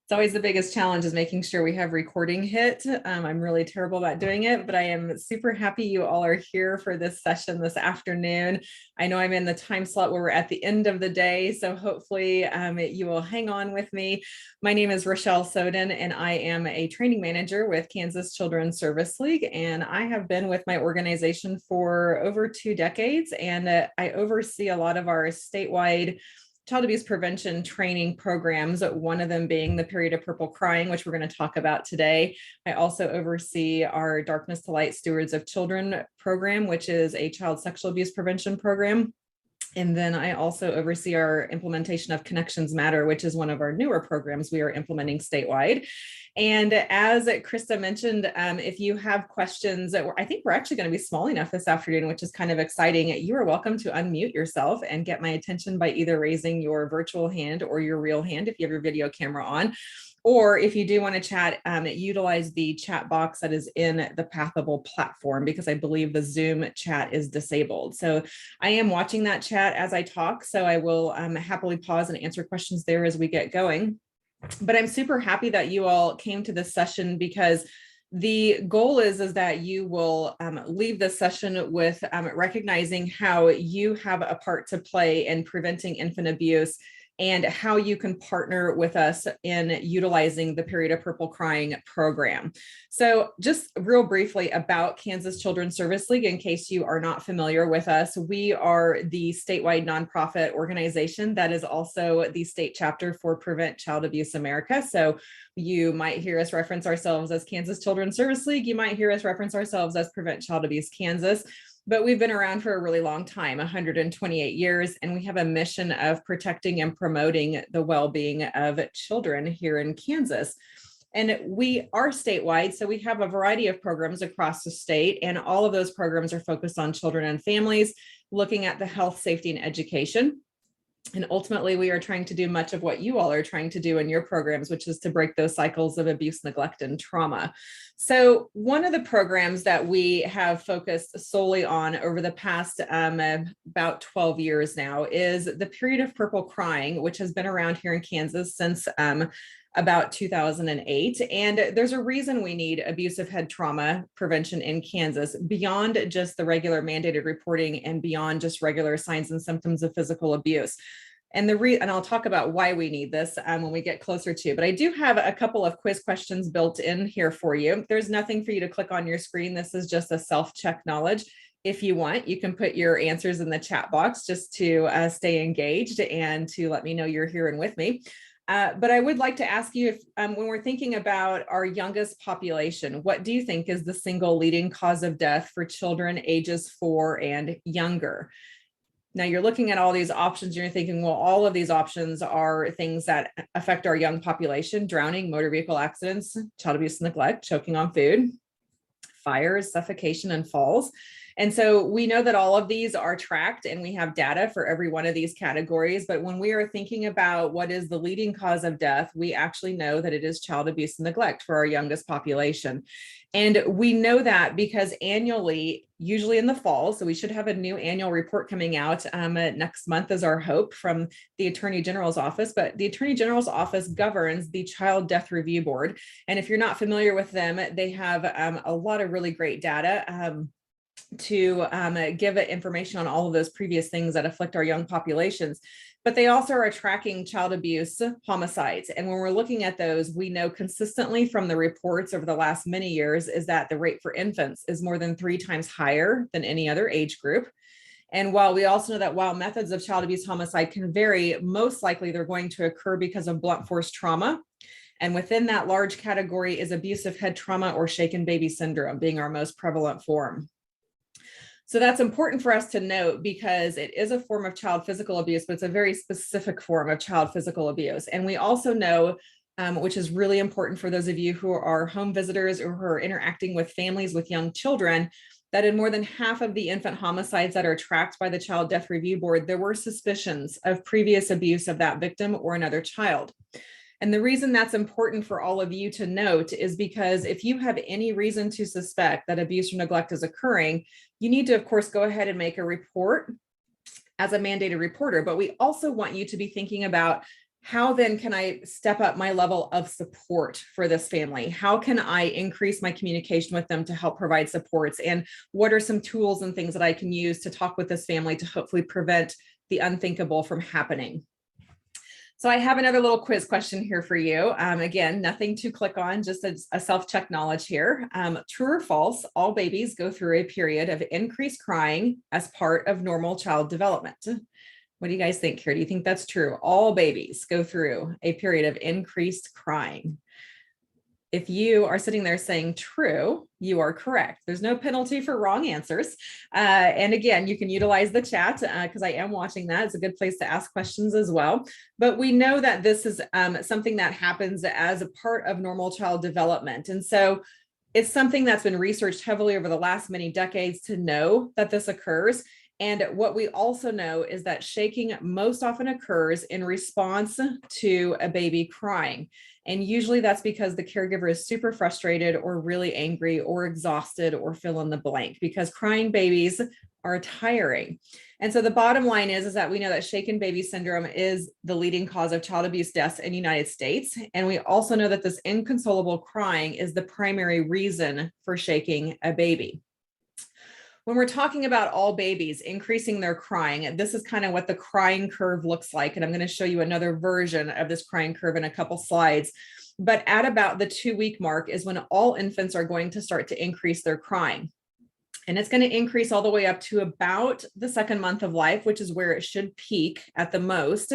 It's always the biggest challenge is making sure we have recording hit. I'm really terrible about doing it, but I am super happy you all are here for this session this afternoon. I know I'm in the time slot where we're at the end of the day, so hopefully you will hang on with me. My name is Rochelle Soden, and I am a training manager with Kansas Children's Service League, and I have been with my organization for over 2 decades, and I oversee a lot of our statewide child abuse prevention training programs, one of them being the Period of Purple Crying, which we're going to talk about today. I also oversee our Darkness to Light Stewards of Children program, which is a child sexual abuse prevention program. And then I also oversee our implementation of Connections Matter, which is one of our newer programs we are implementing statewide. And as Krista mentioned, if you have questions, I think we're actually going to be small enough this afternoon, which is kind of exciting. You are welcome to unmute yourself and get my attention by either raising your virtual hand or your real hand if you have your video camera on. Or if you do want to chat, utilize the chat box that is in the Pathable platform, because I believe the Zoom chat is disabled. So I am watching that chat as I talk, so I will happily pause and answer questions there as we get going. But I'm super happy that you all came to this session, because the goal is that you will leave this session with recognizing how you have a part to play in preventing infant abuse, and how you can partner with us in utilizing the Period of Purple Crying program. So just real briefly about Kansas Children's Service League, in case you are not familiar with us, we are the statewide nonprofit organization that is also the state chapter for Prevent Child Abuse America. So you might hear us reference ourselves as Kansas Children's Service League. You might hear us reference ourselves as Prevent Child Abuse Kansas. But we've been around for a really long time, 128 years, and we have a mission of protecting and promoting the well-being of children here in Kansas. And we are statewide, so we have a variety of programs across the state, and all of those programs are focused on children and families, looking at the health, safety, and education. And ultimately, we are trying to do much of what you all are trying to do in your programs, which is to break those cycles of abuse, neglect, and trauma. So one of the programs that we have focused solely on over the past about 12 years now is the Period of Purple Crying, which has been around here in Kansas since about 2008. And there's a reason we need abusive head trauma prevention in Kansas, beyond just the regular mandated reporting and beyond just regular signs and symptoms of physical abuse. And I'll talk about why we need this when we get closer to, but I do have a couple of quiz questions built in here for you. There's nothing for you to click on your screen. This is just a self-check knowledge. If you want, you can put your answers in the chat box just to stay engaged and to let me know you're here and with me. But I would like to ask you, if when we're thinking about our youngest population, what do you think is the single leading cause of death for children ages 4 and younger? Now you're looking at all these options, and you're thinking, well, all of these options are things that affect our young population: drowning, motor vehicle accidents, child abuse, neglect, choking on food, fires, suffocation, and falls. And so we know that all of these are tracked, and we have data for every one of these categories. But when we are thinking about what is the leading cause of death, we actually know that it is child abuse and neglect for our youngest population. And we know that because annually, usually in the fall, so we should have a new annual report coming out next month is our hope, from the Attorney General's office. But the Attorney General's office governs the Child Death Review Board. And if you're not familiar with them, they have a lot of really great data to give information on all of those previous things that afflict our young populations. But they also are tracking child abuse homicides. And when we're looking at those, we know consistently from the reports over the last many years is that the rate for infants is more than 3 times higher than any other age group. And while we also know that while methods of child abuse homicide can vary, most likely they're going to occur because of blunt force trauma. And within that large category is abusive head trauma or shaken baby syndrome being our most prevalent form. So that's important for us to note, because it is a form of child physical abuse, but it's a very specific form of child physical abuse. And we also know, which is really important for those of you who are home visitors or who are interacting with families with young children, that in more than half of the infant homicides that are tracked by the Child Death Review Board, there were suspicions of previous abuse of that victim or another child. And the reason that's important for all of you to note is because if you have any reason to suspect that abuse or neglect is occurring, you need to, of course, go ahead and make a report as a mandated reporter. But we also want you to be thinking about how then can I step up my level of support for this family? How can I increase my communication with them to help provide supports? And what are some tools and things that I can use to talk with this family to hopefully prevent the unthinkable from happening? So I have another little quiz question here for you. Again, nothing to click on, just a self-check knowledge here. True or false, all babies go through a period of increased crying as part of normal child development. What do you guys think here? Do you think that's true? All babies go through a period of increased crying. If you are sitting there saying true, you are correct. There's no penalty for wrong answers. And again, you can utilize the chat because I am watching that. It's a good place to ask questions as well. But we know that this is something that happens as a part of normal child development. And so it's something that's been researched heavily over the last many decades to know that this occurs. And what we also know is that shaking most often occurs in response to a baby crying. And usually that's because the caregiver is super frustrated or really angry or exhausted or fill in the blank, because crying babies are tiring. And so the bottom line is that we know that shaken baby syndrome is the leading cause of child abuse deaths in the United States. And we also know that this inconsolable crying is the primary reason for shaking a baby. When we're talking about all babies increasing their crying, this is kind of what the crying curve looks like. And I'm going to show you another version of this crying curve in a couple slides. But at about the 2-week mark is when all infants are going to start to increase their crying. And it's going to increase all the way up to about the 2nd month of life, which is where it should peak at the most.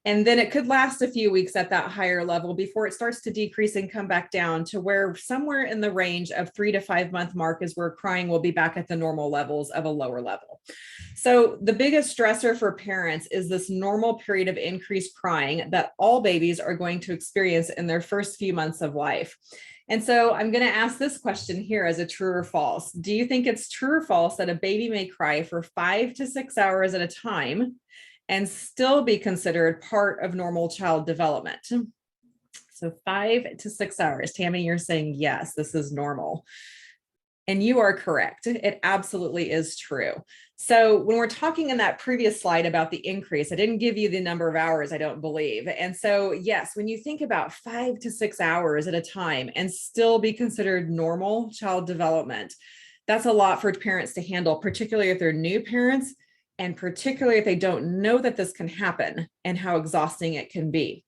And then it could last a few weeks at that higher level before it starts to decrease and come back down to where somewhere in the range of 3 to 5 month mark is where crying will be back at the normal levels of a lower level. So the biggest stressor for parents is this normal period of increased crying that all babies are going to experience in their first few months of life. And so I'm going to ask this question here as a true or false. Do you think it's true or false that a baby may cry for 5 to 6 hours at a time and still be considered part of normal child development? So 5 to 6 hours. Tammy, you're saying yes, this is normal. And you are correct. It absolutely is true. So when we're talking in that previous slide about the increase, I didn't give you the number of hours, I don't believe. And so, yes, when you think about 5 to 6 hours at a time and still be considered normal child development, that's a lot for parents to handle, particularly if they're new parents, and particularly if they don't know that this can happen and how exhausting it can be.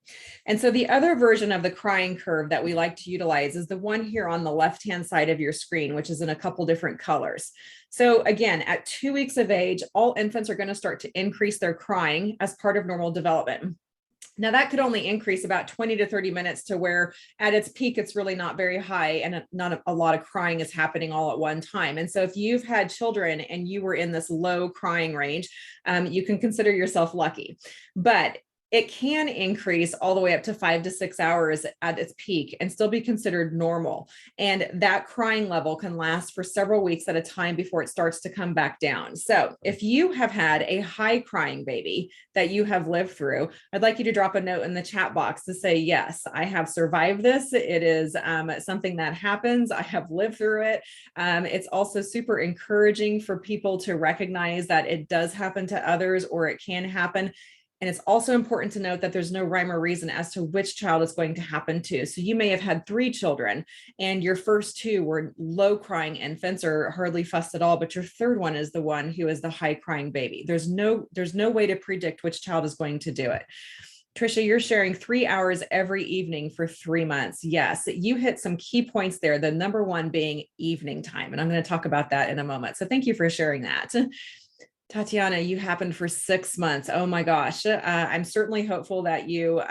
And so the other version of the crying curve that we like to utilize is the one here on the left-hand side of your screen, which is in a couple different colors. So again, at 2 weeks of age, all infants are going to start to increase their crying as part of normal development. Now that could only increase about 20 to 30 minutes to where at its peak, it's really not very high and not a lot of crying is happening all at one time. And so if you've had children and you were in this low crying range, you can consider yourself lucky. But it can increase all the way up to 5 to 6 hours at its peak and still be considered normal. And that crying level can last for several weeks at a time before it starts to come back down. So if you have had a high crying baby that you have lived through, I'd like you to drop a note in the chat box to say, yes, I have survived this. It is something that happens. I have lived through it. It's also super encouraging for people to recognize that it does happen to others, or it can happen. And it's also important to note that there's no rhyme or reason as to which child it's going to happen to. So you may have had 3 children and your first 2 were low crying infants or hardly fussed at all, but your third one is the one who is the high crying baby. There's no way to predict which child is going to do it. Trisha, you're sharing 3 hours every evening for 3 months. Yes, you hit some key points there. The number one being evening time. And I'm going to talk about that in a moment. So thank you for sharing that. Tatiana, you happened for 6 months. Oh my gosh. I'm certainly hopeful that you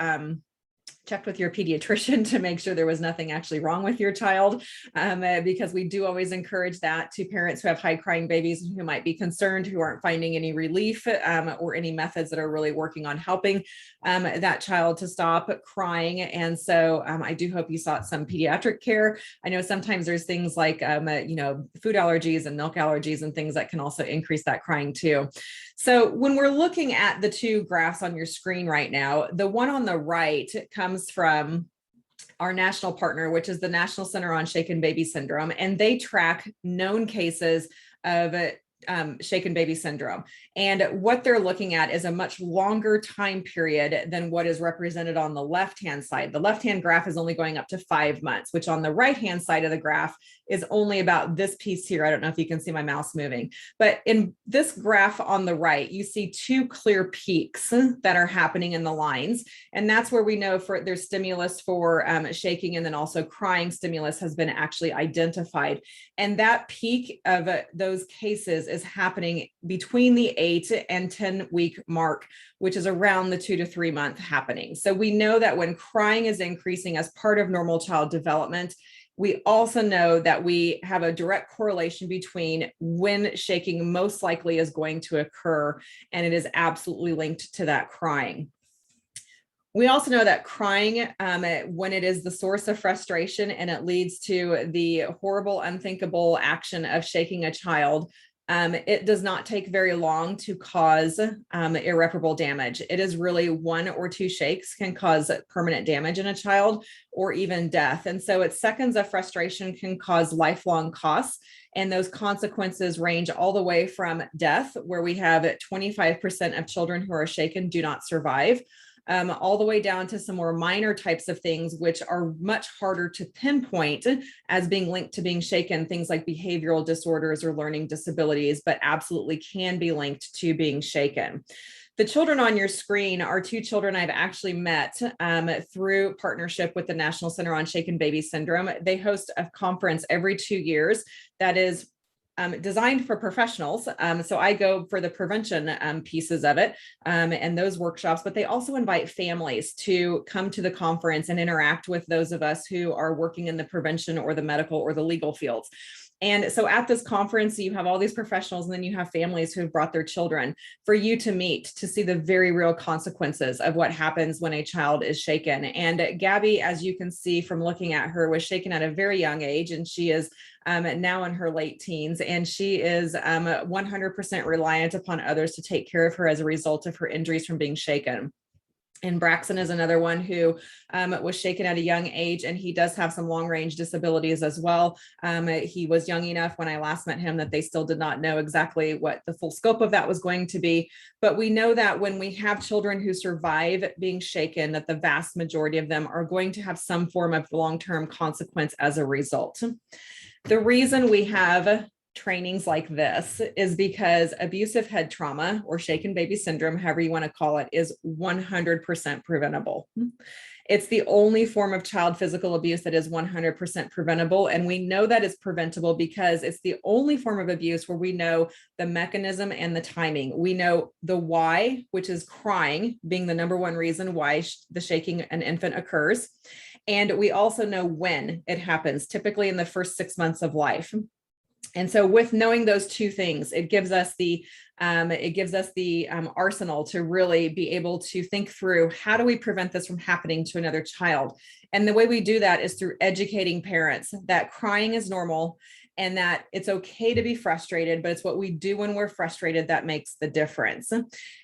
checked with your pediatrician to make sure there was nothing actually wrong with your child, because we do always encourage that to parents who have high crying babies who might be concerned, who aren't finding any relief or any methods that are really working on helping that child to stop crying. And so I do hope you sought some pediatric care. I know sometimes there's things like, food allergies and milk allergies and things that can also increase that crying too. So when we're looking at the 2 graphs on your screen right now, the one on the right comes from our national partner, which is the National Center on Shaken Baby Syndrome, and they track known cases of shaken baby syndrome. And what they're looking at is a much longer time period than what is represented on the left-hand side. The left-hand graph is only going up to 5 months, which on the right-hand side of the graph is only about this piece here. I don't know if you can see my mouse moving, but in this graph on the right, you see 2 clear peaks that are happening in the lines. And that's where we know there's stimulus for shaking, and then also crying stimulus has been actually identified. And that peak of those cases is happening between the 8 and 10 week mark, which is around the 2 to 3 month happening. So we know that when crying is increasing as part of normal child development, we also know that we have a direct correlation between when shaking most likely is going to occur, and it is absolutely linked to that crying. We also know that crying, when it is the source of frustration and it leads to the horrible, unthinkable action of shaking a child, it does not take very long to cause irreparable damage. It is really 1 or 2 shakes can cause permanent damage in a child or even death. And so it's seconds of frustration can cause lifelong costs. And those consequences range all the way from death, where we have 25% of children who are shaken do not survive, all the way down to some more minor types of things, which are much harder to pinpoint as being linked to being shaken, things like behavioral disorders or learning disabilities, but absolutely can be linked to being shaken. The children on your screen are 2 children I've actually met through partnership with the National Center on Shaken Baby Syndrome. They host a conference every 2 years that is designed for professionals. So I go for the prevention pieces of it and those workshops, but they also invite families to come to the conference and interact with those of us who are working in the prevention or the medical or the legal fields. And so at this conference, you have all these professionals, and then you have families who have brought their children for you to meet, to see the very real consequences of what happens when a child is shaken. And Gabby, as you can see from looking at her, was shaken at a very young age, and she is now in her late teens, and she is 100% reliant upon others to take care of her as a result of her injuries from being shaken. And Braxton is another one who was shaken at a young age, and he does have some long-range disabilities as well. He was young enough when I last met him that they still did not know exactly what the full scope of that was going to be. But we know that when we have children who survive being shaken, that the vast majority of them are going to have some form of long-term consequence as a result. The reason we have trainings like this is because abusive head trauma, or shaken baby syndrome, however you want to call it, is 100% preventable. It's the only form of child physical abuse that is 100% preventable. And we know that it's preventable because it's the only form of abuse where we know the mechanism and the timing. We know the why, which is crying being the number one reason why the shaking an infant occurs. And we also know when it happens, typically in the first 6 months of life. And so with knowing those 2 things, it gives us the arsenal to really be able to think through, how do we prevent this from happening to another child? And the way we do that is through educating parents that crying is normal and that it's okay to be frustrated, but it's what we do when we're frustrated that makes the difference.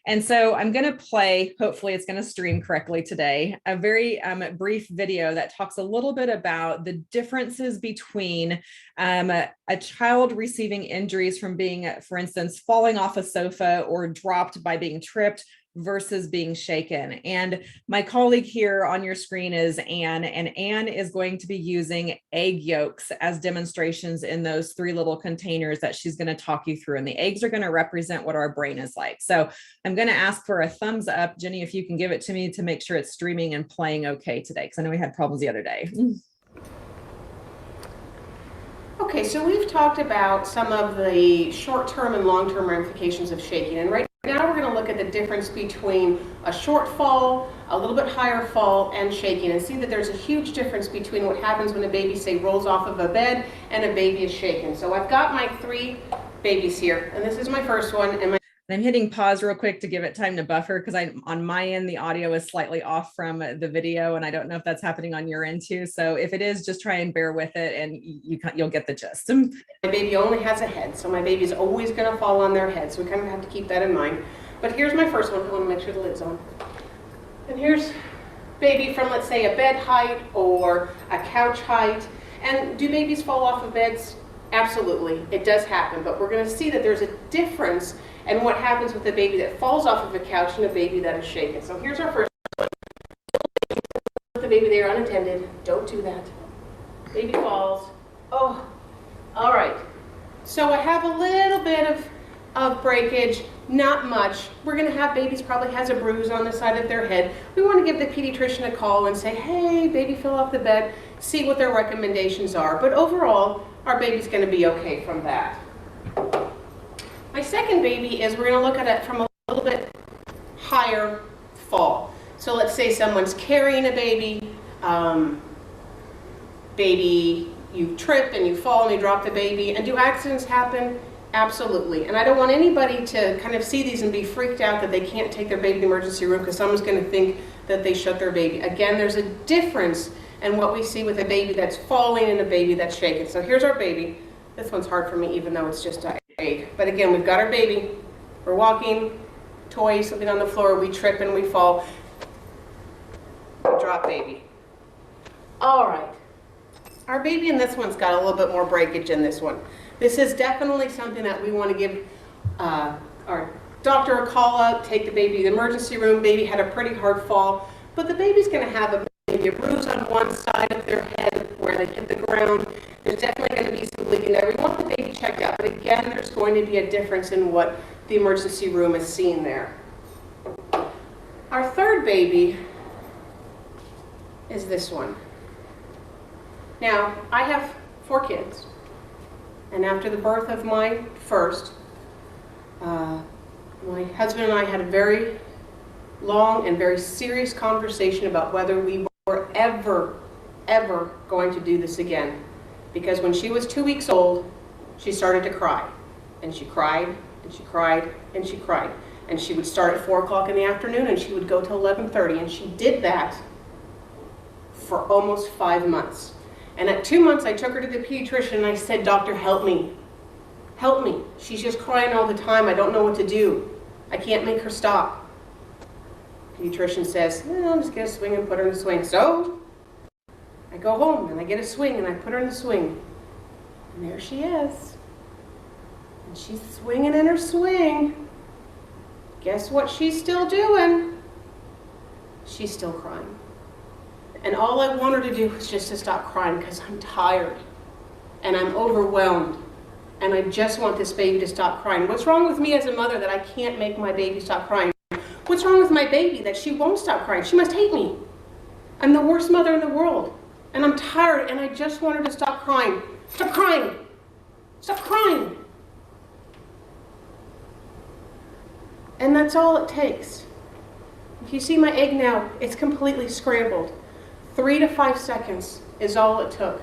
And so I'm going to play, hopefully it's going to stream correctly today, a very brief video that talks a little bit about the differences between a child receiving injuries from being, for instance, falling off a sofa or dropped by being tripped versus being shaken. And my colleague here on your screen is Anne, and Anne is going to be using egg yolks as demonstrations in those 3 little containers that she's going to talk you through. And the eggs are going to represent what our brain is like. So I'm going to ask for a thumbs up. Jenny, if you can give it to me to make sure it's streaming and playing okay today, because I know we had problems the other day. Okay, so we've talked about some of the short-term and long-term ramifications of shaking, and right now we're going to look at the difference between a short fall, a little bit higher fall, and shaking, and see that there's a huge difference between what happens when a baby, say, rolls off of a bed and a baby is shaken. So I've got my 3 babies here, and this is my first one, and I'm hitting pause real quick to give it time to buffer, because on my end, the audio is slightly off from the video, and I don't know if that's happening on your end too. So if it is, just try and bear with it, and you'll get the gist. My baby only has a head, so my baby is always going to fall on their head, so we kind of have to keep that in mind. But here's my first one. I want to make sure the lid's on. And here's baby from, let's say, a bed height or a couch height. And do babies fall off of beds? Absolutely, it does happen, but we're going to see that there's a difference in what happens with a baby that falls off of a couch and a baby that is shaken. So here's our first one. The baby there unattended. Don't do that. Baby falls. Oh, all right. So I have a little bit of breakage, not much. We're going to have babies probably has a bruise on the side of their head. We want to give the pediatrician a call and say, hey, baby fell off the bed, see what their recommendations are. But overall, our baby's going to be okay from that. My second baby is we're going to look at it from a little bit higher fall. So let's say someone's carrying a baby, you trip and you fall and you drop the baby. And do accidents happen? Absolutely. And I don't want anybody to kind of see these and be freaked out that they can't take their baby to the emergency room because someone's going to think that they shut their baby. Again, there's a difference in what we see with a baby that's falling and a baby that's shaken. So here's our baby. This one's hard for me even though it's just an egg. But again, we've got our baby. We're walking, toy, something on the floor, we trip and we fall. Drop baby. All right. Our baby in this one's got a little bit more breakage in this one. This is definitely something that we want to give our doctor a call out, take the baby to the emergency room. Baby had a pretty hard fall, but the baby's going to have maybe a bruise on one side of their head where they hit the ground. There's definitely going to be some bleeding there. We want the baby checked out, but again, there's going to be a difference in what the emergency room is seeing there. Our third baby is this one. Now, I have 4 kids, and after the birth of my first, my husband and I had a very long and very serious conversation about whether we were ever going to do this again. Because when she was 2 weeks old, she started to cry. And she cried, and she cried, and she cried. And she would start at 4 o'clock in the afternoon, and she would go till 11:30, and she did that for almost 5 months. And at 2 months, I took her to the pediatrician and I said, Doctor, help me. Help me. She's just crying all the time. I don't know what to do. I can't make her stop. Pediatrician says, well, just get a swing and put her in the swing. So I go home and I get a swing and I put her in the swing. And there she is. And she's swinging in her swing. Guess what she's still doing? She's still crying. And all I want her to do is just to stop crying because I'm tired and I'm overwhelmed and I just want this baby to stop crying. What's wrong with me as a mother that I can't make my baby stop crying? What's wrong with my baby that she won't stop crying? She must hate me. I'm the worst mother in the world and I'm tired and I just want her to stop crying. Stop crying. Stop crying. And that's all it takes. If you see my egg now, it's completely scrambled. 3 to 5 seconds is all it took.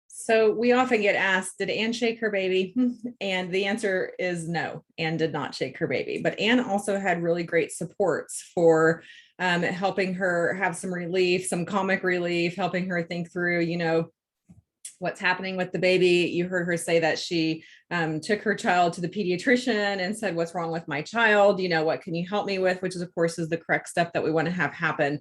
So we often get asked, did Anne shake her baby? And the answer is no, Anne did not shake her baby. But Anne also had really great supports for helping her have some relief, some comic relief, helping her think through, what's happening with the baby. You heard her say that she took her child to the pediatrician and said, what's wrong with my child? What can you help me with? Which is, of course, is the correct step that we want to have happen.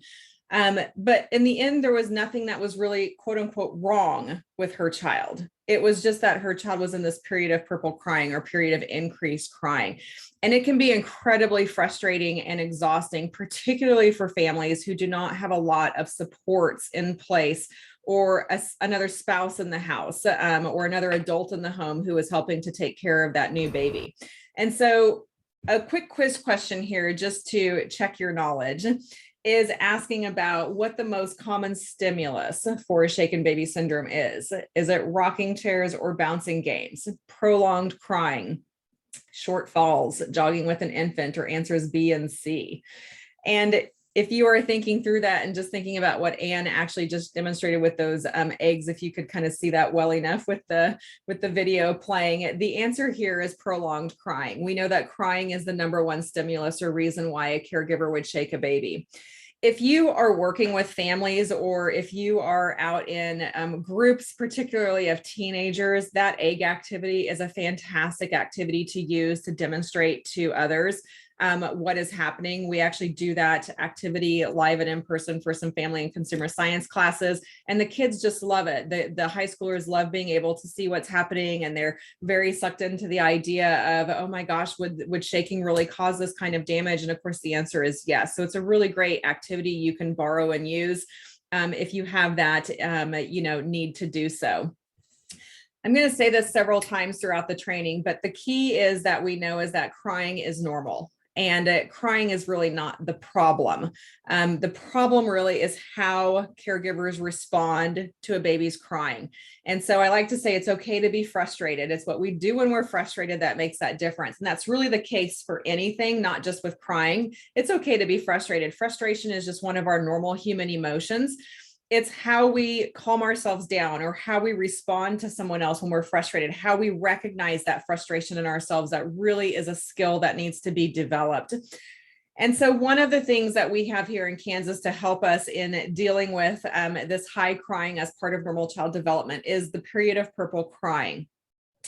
But in the end, there was nothing that was really, quote unquote, wrong with her child. It was just that her child was in this period of purple crying or period of increased crying. And it can be incredibly frustrating and exhausting, particularly for families who do not have a lot of supports in place or another spouse in the house or another adult in the home who is helping to take care of that new baby. And so a quick quiz question here, just to check your knowledge, is asking about what the most common stimulus for shaken baby syndrome is. Is it rocking chairs or bouncing games, prolonged crying, short falls, jogging with an infant, or answers B and C? And if you are thinking through that and just thinking about what Anne actually just demonstrated with those eggs, if you could kind of see that well enough with the video playing, the answer here is prolonged crying. We know that crying is the #1 stimulus or reason why a caregiver would shake a baby. If you are working with families or if you are out in groups, particularly of teenagers, that egg activity is a fantastic activity to use to demonstrate to others what is happening. We actually do that activity live and in person for some family and consumer science classes, and the kids just love it. The high schoolers love being able to see what's happening, and they're very sucked into the idea of, oh my gosh, would shaking really cause this kind of damage? And of course the answer is yes. So it's a really great activity you can borrow and use if you have that need to do so. I'm going to say this several times throughout the training, but the key is that we know is that crying is normal. And crying is really not the problem. The problem really is how caregivers respond to a baby's crying. And so I like to say it's okay to be frustrated. It's what we do when we're frustrated that makes that difference. And that's really the case for anything, not just with crying. It's okay to be frustrated. Frustration is just one of our normal human emotions. It's how we calm ourselves down or how we respond to someone else when we're frustrated, how we recognize that frustration in ourselves. That really is a skill that needs to be developed. And so one of the things that we have here in Kansas to help us in dealing with this high crying as part of normal child development is the period of purple crying.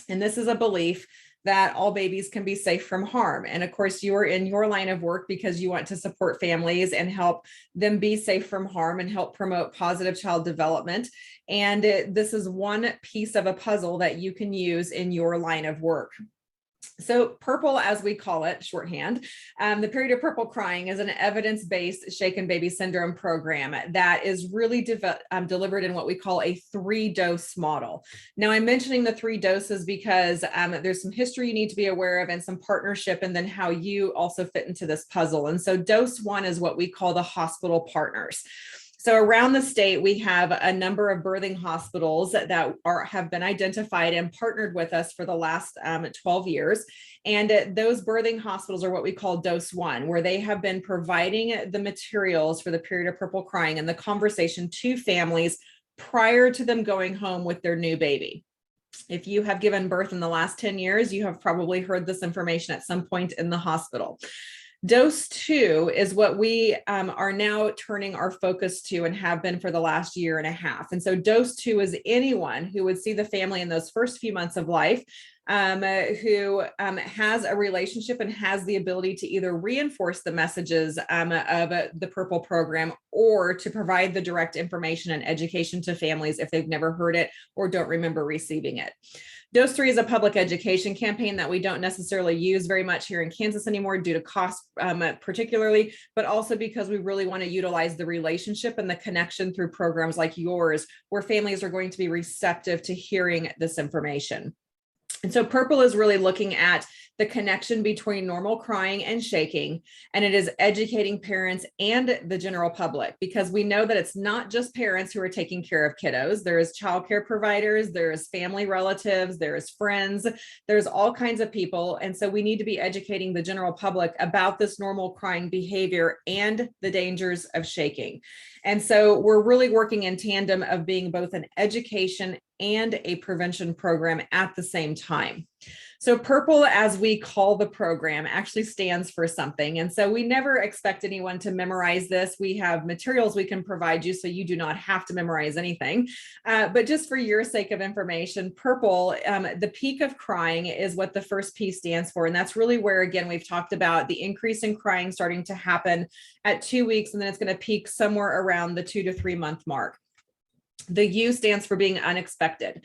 And this is a belief that all babies can be safe from harm. And of course, you're in your line of work because you want to support families and help them be safe from harm and help promote positive child development. And this is one piece of a puzzle that you can use in your line of work. So purple, as we call it, shorthand, the period of purple crying is an evidence-based shaken baby syndrome program that is really delivered in what we call a 3-dose model. Now I'm mentioning the 3 doses because there's some history you need to be aware of and some partnership, and then how you also fit into this puzzle. And so dose 1 is what we call the hospital partners. So around the state, we have a number of birthing hospitals that have been identified and partnered with us for the last 12 years. And those birthing hospitals are what we call dose 1, where they have been providing the materials for the period of purple crying and the conversation to families prior to them going home with their new baby. If you have given birth in the last 10 years, you have probably heard this information at some point in the hospital. Dose 2 is what we are now turning our focus to and have been for the last year and a half. And so dose 2 is anyone who would see the family in those first few months of life who has a relationship and has the ability to either reinforce the messages of the Purple program or to provide the direct information and education to families if they've never heard it or don't remember receiving it. Dose 3 is a public education campaign that we don't necessarily use very much here in Kansas anymore due to cost particularly, but also because we really want to utilize the relationship and the connection through programs like yours, where families are going to be receptive to hearing this information. And so Purple is really looking at the connection between normal crying and shaking, and it is educating parents and the general public, because we know that it's not just parents who are taking care of kiddos. There's childcare providers, there's family relatives, there's friends, there's all kinds of people. And so we need to be educating the general public about this normal crying behavior and the dangers of shaking. And so we're really working in tandem of being both an education and a prevention program at the same time. So Purple, as we call the program, actually stands for something. And so we never expect anyone to memorize this. We have materials we can provide you so you do not have to memorize anything. But just for your sake of information, Purple, the peak of crying is what the first P stands for. And that's really where, again, we've talked about the increase in crying starting to happen at 2 weeks, and then it's going to peak somewhere around the 2 to 3 month mark. The U stands for being unexpected.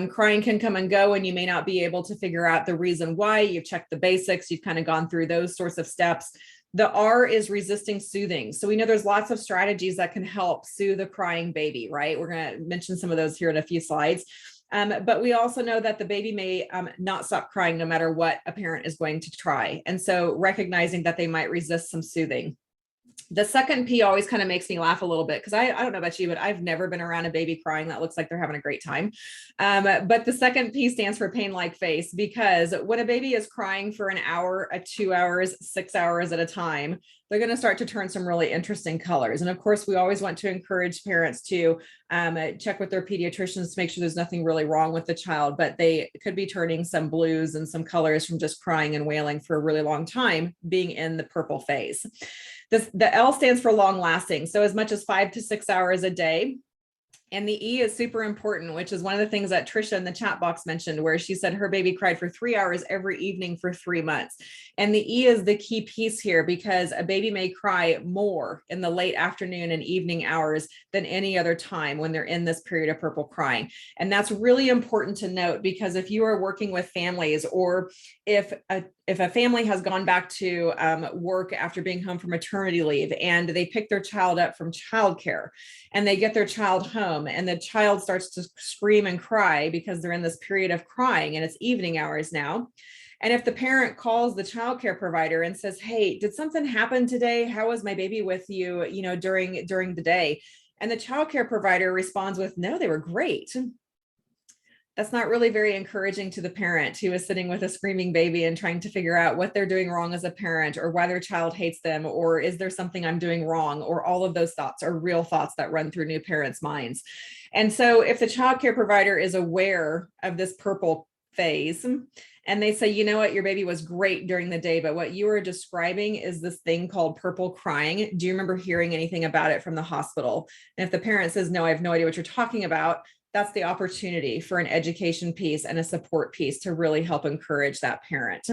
Crying can come and go, and you may not be able to figure out the reason why. You've checked the basics, you've kind of gone through those sorts of steps. The R is resisting soothing. So we know there's lots of strategies that can help soothe a crying baby, right? We're going to mention some of those here in a few slides. But we also know that the baby may not stop crying no matter what a parent is going to try. And so recognizing that they might resist some soothing. The second P always kind of makes me laugh a little bit, because I don't know about you, but I've never been around a baby crying that looks like they're having a great time. But the second P stands for pain like face, because when a baby is crying for an hour, 2 hours, 6 hours at a time, they're going to start to turn some really interesting colors. And of course, we always want to encourage parents to check with their pediatricians to make sure there's nothing really wrong with the child, but they could be turning some blues and some colors from just crying and wailing for a really long time, being in the purple phase. The L stands for long lasting. So as much as 5 to 6 hours a day. And the E is super important, which is one of the things that Trisha in the chat box mentioned, where she said her baby cried for 3 hours every evening for 3 months. And the E is the key piece here, because a baby may cry more in the late afternoon and evening hours than any other time when they're in this period of purple crying. And that's really important to note, because if you are working with families, or if a family has gone back to work after being home from maternity leave, and they pick their child up from childcare, and they get their child home, and the child starts to scream and cry because they're in this period of crying and it's evening hours now. And if the parent calls the childcare provider and says, "Hey, did something happen today? How was my baby with you, during the day?" And the childcare provider responds with, "No, they were great." That's not really very encouraging to the parent who is sitting with a screaming baby and trying to figure out what they're doing wrong as a parent, or why their child hates them, or is there something I'm doing wrong, or all of those thoughts are real thoughts that run through new parents' minds. And so if the childcare provider is aware of this purple phase, and they say, "You know what, your baby was great during the day, but what you are describing is this thing called purple crying. Do you remember hearing anything about it from the hospital?" And if the parent says, "No, I have no idea what you're talking about," that's the opportunity for an education piece and a support piece to really help encourage that parent.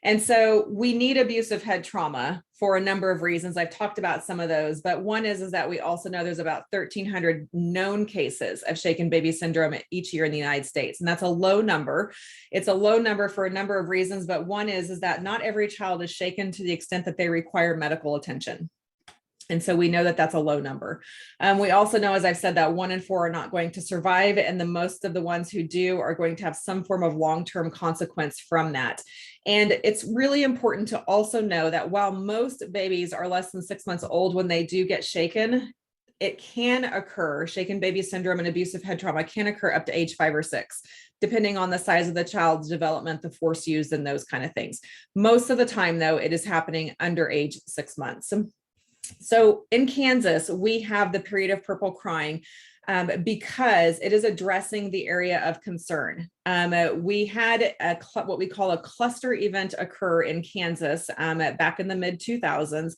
And so we need abusive head trauma for a number of reasons. I've talked about some of those, but one is that we also know there's about 1,300 known cases of shaken baby syndrome each year in the United States. And that's a low number. It's a low number for a number of reasons, but one is that not every child is shaken to the extent that they require medical attention. And so we know that that's a low number. We also know, as I've said, that 1 in 4 are not going to survive. And the most of the ones who do are going to have some form of long-term consequence from that. And it's really important to also know that while most babies are less than 6 months old when they do get shaken, it can occur, shaken baby syndrome and abusive head trauma can occur up to age 5 or 6, depending on the size of the child's development, the force used, and those kind of things. Most of the time, though, it is happening under age 6 months. So in Kansas, we have the period of purple crying because it is addressing the area of concern. We had what we call a cluster event occur in Kansas back in the mid-2000s.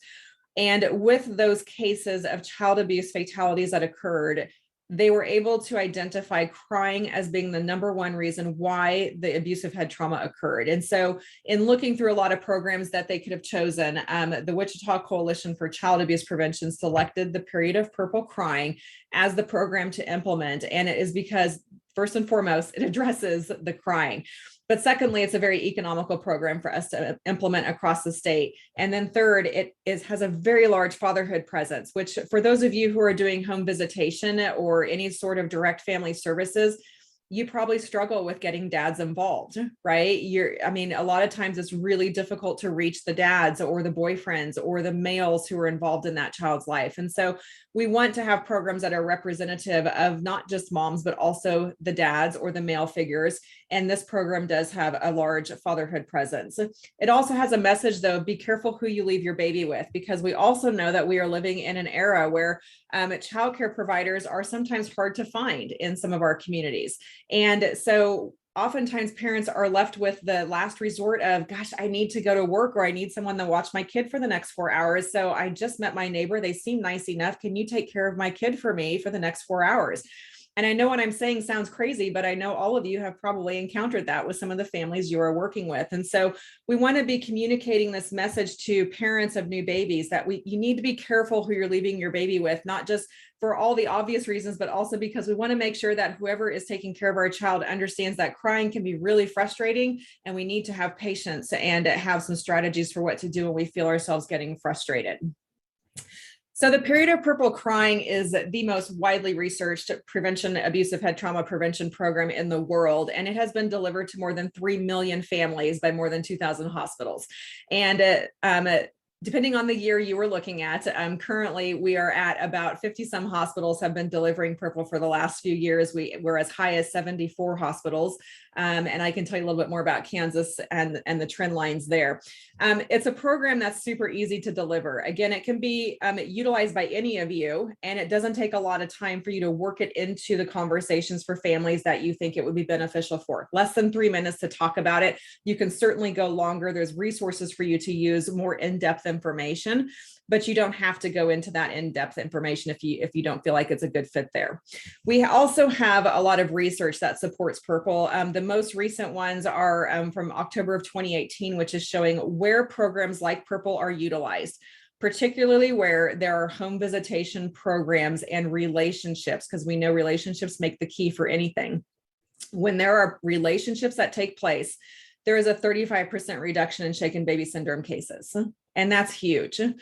And with those cases of child abuse fatalities that occurred, they were able to identify crying as being the number one reason why the abusive head trauma occurred. And so in looking through a lot of programs that they could have chosen, the Wichita Coalition for Child Abuse Prevention selected the period of purple crying as the program to implement. And it is because, first and foremost, it addresses the crying. But secondly, it's a very economical program for us to implement across the state. And then third, it has a very large fatherhood presence, which for those of you who are doing home visitation or any sort of direct family services, you probably struggle with getting dads involved, right? A lot of times it's really difficult to reach the dads or the boyfriends or the males who are involved in that child's life. And so we want to have programs that are representative of not just moms, but also the dads or the male figures. And this program does have a large fatherhood presence. It also has a message, though, be careful who you leave your baby with, because we also know that we are living in an era where childcare providers are sometimes hard to find in some of our communities. And so oftentimes parents are left with the last resort of, gosh, I need to go to work, or I need someone to watch my kid for the next 4 hours. So I just met my neighbor. They seem nice enough. Can you take care of my kid for me for the next 4 hours? And I know what I'm saying sounds crazy, but I know all of you have probably encountered that with some of the families you are working with. And so we want to be communicating this message to parents of new babies that you need to be careful who you're leaving your baby with, not just for all the obvious reasons, but also because we want to make sure that whoever is taking care of our child understands that crying can be really frustrating, and we need to have patience and have some strategies for what to do when we feel ourselves getting frustrated. So the period of purple crying is the most widely researched prevention abusive head trauma prevention program in the world, and it has been delivered to more than 3 million families by more than 2,000 hospitals. And depending on the year you were looking at, currently we are at about 50 some hospitals have been delivering purple for the last few years. We're as high as 74 hospitals And I can tell you a little bit more about Kansas and the trend lines there. It's a program that's super easy to deliver. Again, it can be utilized by any of you, and it doesn't take a lot of time for you to work it into the conversations for families that you think it would be beneficial for. Less than 3 minutes to talk about it. You can certainly go longer. There's resources for you to use, more in-depth information, but you don't have to go into that in-depth information if you don't feel like it's a good fit there. We also have a lot of research that supports Purple. The most recent ones are from October of 2018, which is showing where programs like Purple are utilized, particularly where there are home visitation programs and relationships, because we know relationships make the key for anything. When there are relationships that take place, there is a 35% reduction in shaken baby syndrome cases. And that's huge. To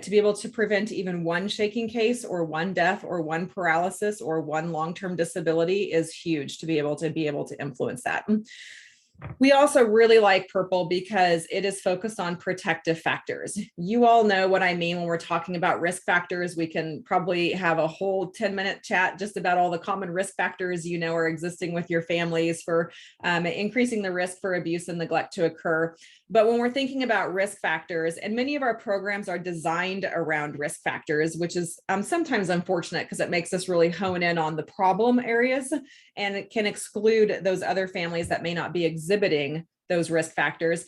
be able to prevent even one shaking case or one death or one paralysis or one long-term disability is huge to be able to influence that. We also really like Purple because it is focused on protective factors. You all know what I mean when we're talking about risk factors. We can probably have a whole 10-minute chat just about all the common risk factors you know are existing with your families for increasing the risk for abuse and neglect to occur. But when we're thinking about risk factors, and many of our programs are designed around risk factors, which is sometimes unfortunate because it makes us really hone in on the problem areas, and it can exclude those other families that may not be exhibiting those risk factors.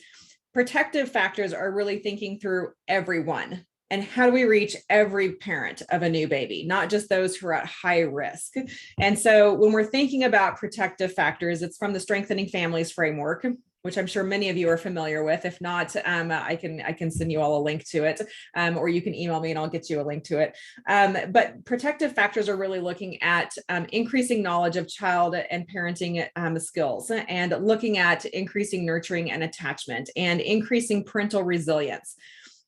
Protective factors are really thinking through everyone. And how do we reach every parent of a new baby, not just those who are at high risk? And so when we're thinking about protective factors, it's from the Strengthening Families framework, which I'm sure many of you are familiar with. If not, I can send you all a link to it, or you can email me and I'll get you a link to it. But protective factors are really looking at increasing knowledge of child and parenting skills, and looking at increasing nurturing and attachment, and increasing parental resilience,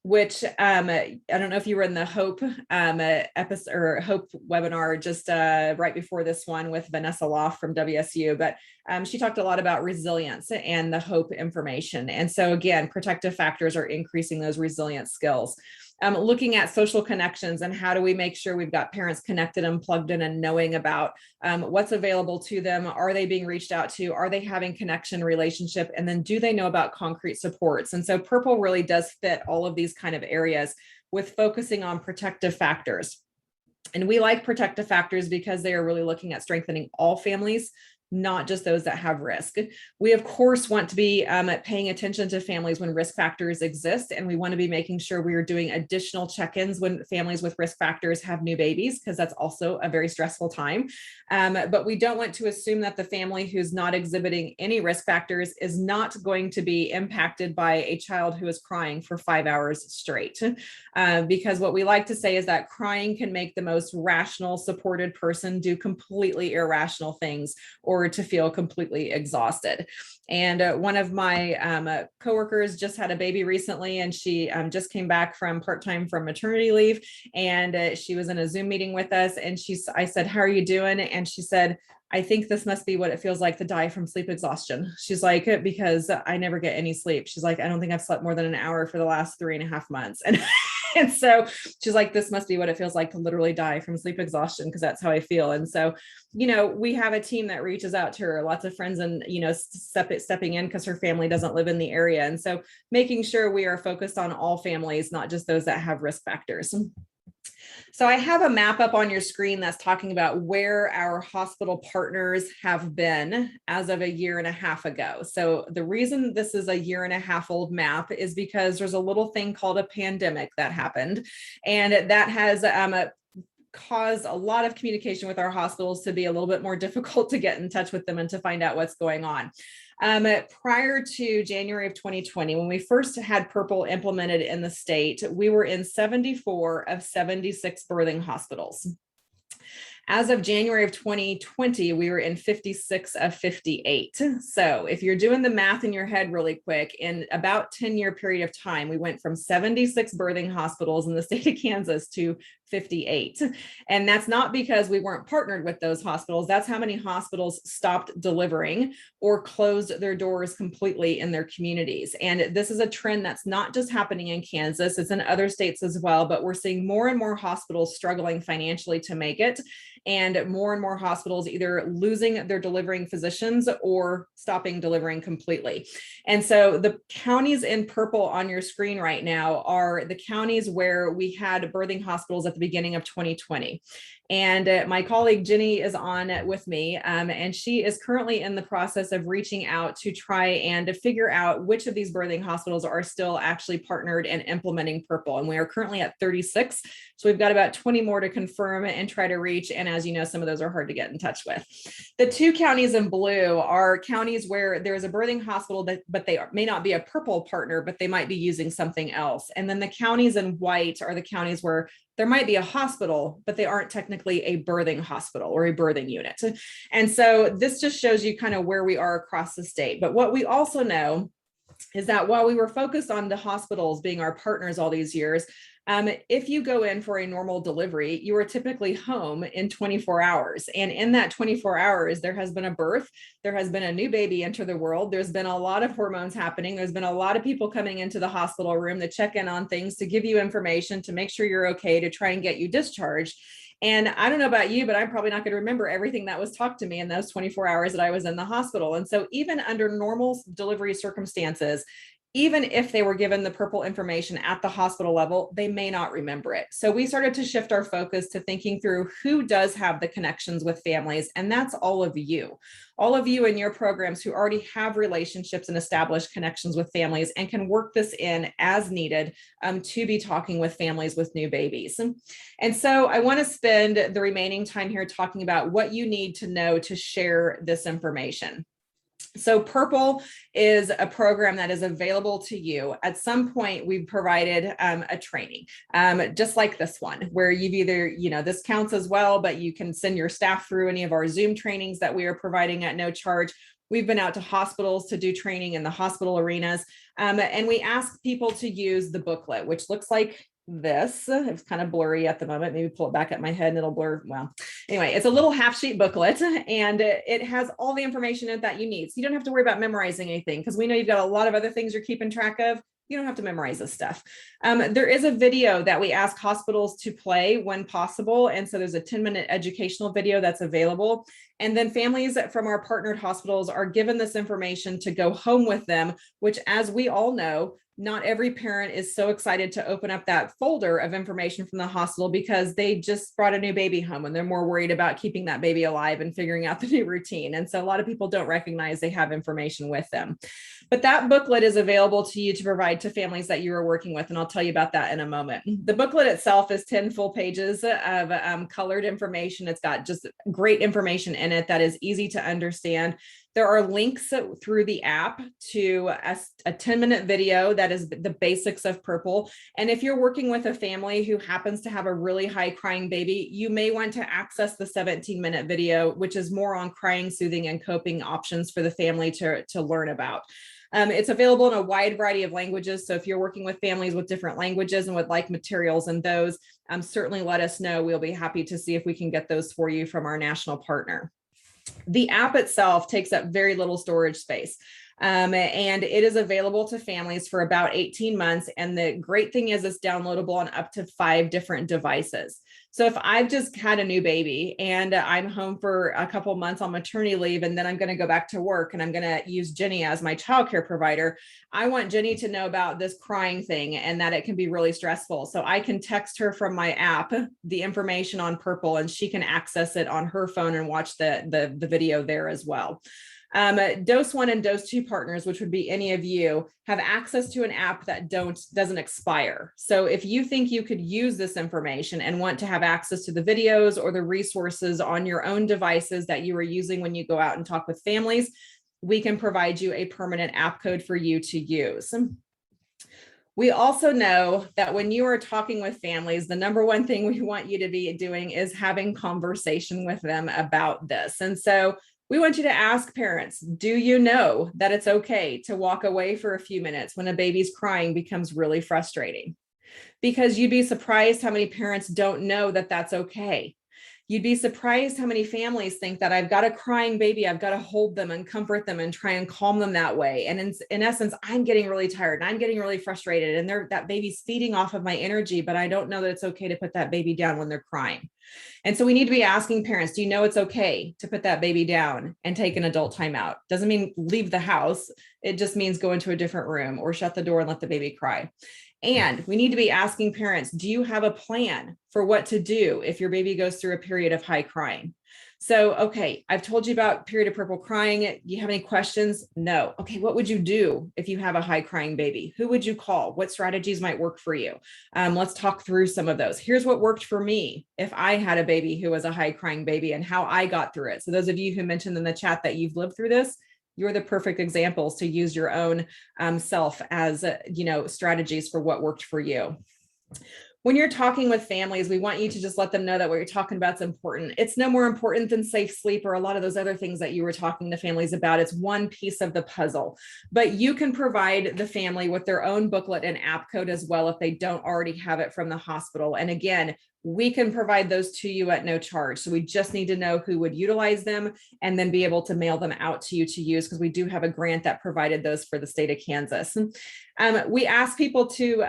which I don't know if you were in the Hope episode or Hope webinar just right before this one with Vanessa Loft from WSU, but she talked a lot about resilience and the Hope information. And so again, protective factors are increasing those resilient skills. Looking at social connections and how do we make sure we've got parents connected and plugged in and knowing about what's available to them. Are they being reached out to? Are they having connection, relationship? And then do they know about concrete supports? And so Purple really does fit all of these kind of areas with focusing on protective factors. And we like protective factors because they are really looking at strengthening all families, not just those that have risk. We, of course, want to be paying attention to families when risk factors exist, and we want to be making sure we are doing additional check-ins when families with risk factors have new babies, because that's also a very stressful time. But we don't want to assume that the family who's not exhibiting any risk factors is not going to be impacted by a child who is crying for 5 hours straight. Because what we like to say is that crying can make the most rational, supported person do completely irrational things, or to feel completely exhausted. And one of my coworkers just had a baby recently, and she just came back from part-time from maternity leave, and she was in a Zoom meeting with us, and I said, "How are you doing?" And she said, "I think this must be what it feels like to die from sleep exhaustion." She's like, "Because I never get any sleep." She's like, "I don't think I've slept more than an hour for the last 3.5 months." And so she's like, "This must be what it feels like to literally die from sleep exhaustion, because that's how I feel." And so, we have a team that reaches out to her, lots of friends, and, stepping in because her family doesn't live in the area. And so making sure we are focused on all families, not just those that have risk factors. So I have a map up on your screen that's talking about where our hospital partners have been as of a year and a half ago. So the reason this is a year and a half old map is because there's a little thing called a pandemic that happened, and that has caused a lot of communication with our hospitals to be a little bit more difficult to get in touch with them and to find out what's going on. Prior to January of 2020, when we first had Purple implemented in the state, we were in 74 of 76 birthing hospitals. As of January of 2020, we were in 56 of 58. So if you're doing the math in your head really quick, in about 10-year period of time, we went from 76 birthing hospitals in the state of Kansas to 58. And that's not because we weren't partnered with those hospitals. That's how many hospitals stopped delivering or closed their doors completely in their communities. And this is a trend that's not just happening in Kansas, it's in other states as well, but we're seeing more and more hospitals struggling financially to make it. and more hospitals either losing their delivering physicians or stopping delivering completely. And so the counties in purple on your screen right now are the counties where we had birthing hospitals at the beginning of 2020. And my colleague Jenny is on with me, and she is currently in the process of reaching out to try and to figure out which of these birthing hospitals are still actually partnered and implementing purple. And we are currently at 36. So we've got about 20 more to confirm and try to reach. And as you know, some of those are hard to get in touch with. The two counties in blue are counties where there's a birthing hospital but they may not be a purple partner, but they might be using something else. And then the counties in white are the counties where there might be a hospital, but they aren't technically a birthing hospital or a birthing unit. And so this just shows you kind of where we are across the state. But what we also know is that while we were focused on the hospitals being our partners all these years, if you go in for a normal delivery, you are typically home in 24 hours. And in that 24 hours, there has been a birth, there has been a new baby enter the world. There's been a lot of hormones happening. There's been a lot of people coming into the hospital room to check in on things, to give you information, to make sure you're okay, to try and get you discharged. And I don't know about you, but I'm probably not going to remember everything that was talked to me in those 24 hours that I was in the hospital. And so even under normal delivery circumstances, even if they were given the purple information at the hospital level, they may not remember it. So we started to shift our focus to thinking through who does have the connections with families. And that's all of you in your programs who already have relationships and established connections with families and can work this in as needed to be talking with families with new babies. And so I want to spend the remaining time here talking about what you need to know to share this information. So Purple is a program that is available to you. At some point, we've provided a training, just like this one, where you've either, this counts as well, but you can send your staff through any of our Zoom trainings that we are providing at no charge. We've been out to hospitals to do training in the hospital arenas, and we ask people to use the booklet, which looks like this. It's kind of blurry at the moment. Maybe pull it back at my head and it'll blur. Well, anyway, it's a little half sheet booklet and it has all the information in it that you need. So you don't have to worry about memorizing anything because we know you've got a lot of other things you're keeping track of. You don't have to memorize this stuff. There is a video that we ask hospitals to play when possible. And so there's a 10-minute educational video that's available. And then families from our partnered hospitals are given this information to go home with them, which, as we all know, not every parent is so excited to open up that folder of information from the hospital because they just brought a new baby home and they're more worried about keeping that baby alive and figuring out the new routine. And so a lot of people don't recognize they have information with them. But that booklet is available to you to provide to families that you are working with. And I'll tell you about that in a moment. The booklet itself is 10 full pages of colored information. It's got just great information in it that is easy to understand. There are links through the app to a 10-minute video that is the basics of Purple. And if you're working with a family who happens to have a really high crying baby, you may want to access the 17-minute video, which is more on crying, soothing, and coping options for the family to learn about. It's available in a wide variety of languages. So if you're working with families with different languages and would like materials in those, certainly let us know. We'll be happy to see if we can get those for you from our national partner. The app itself takes up very little storage space. And it is available to families for about 18 months. And the great thing is it's downloadable on up to 5 different devices. So if I've just had a new baby and I'm home for a couple months on maternity leave, and then I'm going to go back to work and I'm going to use Jenny as my childcare provider, I want Jenny to know about this crying thing and that it can be really stressful. So I can text her from my app the information on Purple and she can access it on her phone and watch the video there as well. Dose 1 and Dose 2 partners, which would be any of you, have access to an app that doesn't expire. So if you think you could use this information and want to have access to the videos or the resources on your own devices that you are using when you go out and talk with families, we can provide you a permanent app code for you to use. We also know that when you are talking with families, the number one thing we want you to be doing is having conversation with them about this. And so we want you to ask parents, do you know that it's okay to walk away for a few minutes when a baby's crying becomes really frustrating? Because you'd be surprised how many parents don't know that that's okay. You'd be surprised how many families think that I've got a crying baby, I've got to hold them and comfort them and try and calm them that way. And in essence, I'm getting really tired and I'm getting really frustrated and that baby's feeding off of my energy, but I don't know that it's okay to put that baby down when they're crying. And so we need to be asking parents, do you know it's okay to put that baby down and take an adult timeout? Doesn't mean leave the house. It just means go into a different room or shut the door and let the baby cry. And we need to be asking parents, do you have a plan for what to do if your baby goes through a period of high crying? So, okay, I've told you about period of purple crying. Do you have any questions? No. Okay, what would you do if you have a high crying baby? Who would you call? What strategies might work for you? Let's talk through some of those. Here's what worked for me if I had a baby who was a high crying baby and how I got through it. So those of you who mentioned in the chat that you've lived through this, you're the perfect examples to use your own self as, strategies for what worked for you. When you're talking with families, we want you to just let them know that what you're talking about is important. It's no more important than safe sleep or a lot of those other things that you were talking to families about. It's one piece of the puzzle, but you can provide the family with their own booklet and app code as well if they don't already have it from the hospital. And again, we can provide those to you at no charge. So we just need to know who would utilize them and then be able to mail them out to you to use, because we do have a grant that provided those for the state of Kansas. We ask people to,